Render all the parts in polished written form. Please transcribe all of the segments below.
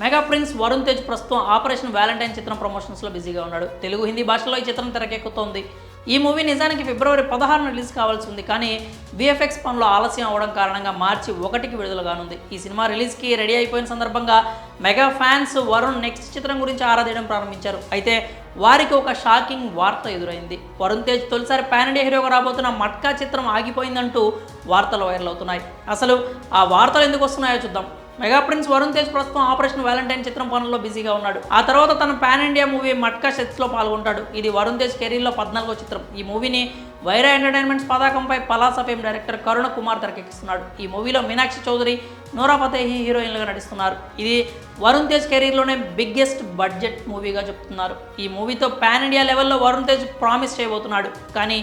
Mega prince Varun Tej ప్రస్తుతం operation Valentine చిత్రం ప్రమోషన్స్లో బిజీగా ఉన్నాడు. తెలుగు, హిందీ భాషలో ఈ చిత్రం తెరకెక్కుతోంది. ఈ మూవీ నిజానికి ఫిబ్రవరి 16 రిలీజ్ కావాల్సి ఉంది, కానీ విఎఫ్ఎక్స్ పనులు ఆలస్యం అవడం కారణంగా మార్చి 1కి విడుదల కానుంది. ఈ సినిమా రిలీజ్కి రెడీ అయిపోయిన సందర్భంగా మెగా ఫ్యాన్స్ వరుణ్ నెక్స్ట్ చిత్రం గురించి ఆరాధేయడం ప్రారంభించారు. అయితే వారికి ఒక షాకింగ్ వార్త ఎదురైంది. వరుణ్ తేజ్ తొలిసారి పాన్ ఇండియా హీరోగా రాబోతున్న మట్కా చిత్రం ఆగిపోయిందంటూ వార్తలు వైరల్ అవుతున్నాయి. అసలు ఆ వార్తలు ఎందుకు వస్తున్నాయో చూద్దాం. మెగా ప్రిన్స్ వరుణ్ తేజ్ ప్రస్తుతం ఆపరేషన్ వ్యాలంటైన్ చిత్రం పనుల్లో బిజీగా ఉన్నాడు. ఆ తర్వాత తన పాన్ ఇండియా మూవీ మట్కా సెట్స్లో పాల్గొంటాడు. ఇది వరుణ్ తేజ్ కెరీర్లో 14వ చిత్రం. ఈ మూవీని వైరా ఎంటర్టైన్మెంట్స్ పతాకంపై పలాస ఫేమ్ డైరెక్టర్ కరుణ కుమార్ తెరకెక్కిస్తున్నాడు. ఈ మూవీలో మీనాక్షి చౌదరి, నోరా ఫతేహి హీరోయిన్లుగా నటిస్తున్నారు. ఇది వరుణ్ తేజ్ కెరీర్లోనే బిగ్గెస్ట్ బడ్జెట్ మూవీగా చెప్తున్నారు. ఈ మూవీతో పాన్ ఇండియా లెవెల్లో వరుణ్ తేజ్ ప్రామిస్ చేయబోతున్నాడు. కానీ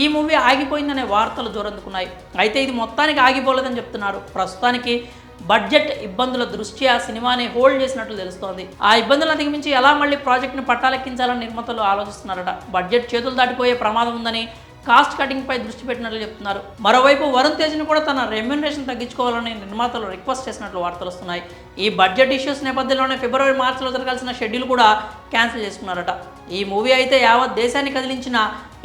ఈ మూవీ ఆగిపోయిందనే వార్తలు జోరందుకున్నాయి. అయితే ఇది మొత్తానికి ఆగిపోలేదని చెప్తున్నారు. ప్రస్తుతానికి బడ్జెట్ ఇబ్బందుల దృష్ట్యా సినిమాని హోల్డ్ చేసినట్లు తెలుస్తోంది. ఆ ఇబ్బందులను అధిగమించి ఎలా మళ్ళీ ప్రాజెక్ట్ని పట్టాలెక్కించాలని నిర్మాతలు ఆలోచిస్తున్నారట. బడ్జెట్ చేతులు దాటిపోయే ప్రమాదం ఉందని కాస్ట్ కటింగ్పై దృష్టి పెట్టినట్లు చెప్తున్నారు. మరోవైపు వరుణ్ తేజ్ని కూడా తన రెమ్యునరేషన్ తగ్గించుకోవాలని నిర్మాతలు రిక్వెస్ట్ చేసినట్లు వార్తలు వస్తున్నాయి. ఈ బడ్జెట్ ఇష్యూస్ నేపథ్యంలోనే ఫిబ్రవరి, మార్చిలో జరగాల్సిన షెడ్యూల్ కూడా క్యాన్సిల్ చేసుకున్నారట. ఈ మూవీ అయితే యావత్ దేశాన్ని కదిలించిన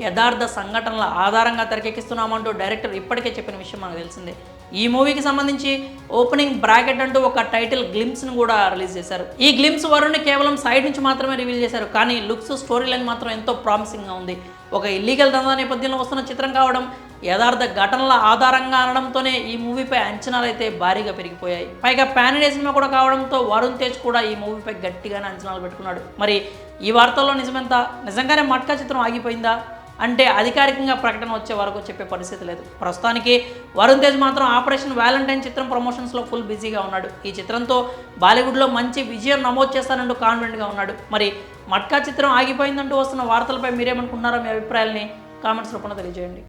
యథార్థ సంఘటనల ఆధారంగా తెరకెక్కిస్తున్నామంటూ డైరెక్టర్ ఇప్పటికే చెప్పిన విషయం మనకు తెలిసిందే. ఈ మూవీకి సంబంధించి ఓపెనింగ్ బ్రాకెట్ అంటూ ఒక టైటిల్ గ్లింప్స్ను కూడా రిలీజ్ చేశారు. ఈ గ్లింప్స్ వరుణ్ని కేవలం సైడ్ నుంచి మాత్రమే రివీల్ చేశారు, కానీ లుక్స్, స్టోరీ లైన్ మాత్రం ఎంతో ప్రామిసింగ్గా ఉంది. ఒక ఇల్లీగల్ దందా నేపథ్యంలో వస్తున్న చిత్రం కావడం, యథార్థ ఘటనల ఆధారంగా అనడంతోనే ఈ మూవీపై అంచనాలు అయితే భారీగా పెరిగిపోయాయి. పైగా పాన్ ఇండియా సినిమా కూడా కావడంతో వరుణ్ తేజ్ కూడా ఈ మూవీపై గట్టిగానే అంచనాలు పెట్టుకున్నాడు. మరి ఈ వార్తల్లో నిజమెంత? నిజంగానే మట్కా చిత్రం ఆగిపోయిందా అంటే అధికారికంగా ప్రకటన వచ్చే వరకు చెప్పే పరిస్థితి లేదు. ప్రస్తుతానికి వరుణ్ తేజ్ మాత్రం ఆపరేషన్ వ్యాలంటైన్ చిత్రం ప్రమోషన్స్లో ఫుల్ బిజీగా ఉన్నాడు. ఈ చిత్రంతో బాలీవుడ్లో మంచి విజయం నమోదు చేస్తానంటూ కాన్ఫిడెంట్గా ఉన్నాడు. మరి మట్కా చిత్రం ఆగిపోయిందంటూ వస్తున్న వార్తలపై మీరేమనుకుంటున్నారో మీ అభిప్రాయాల్ని కామెంట్స్ రూపంలో తెలియజేయండి.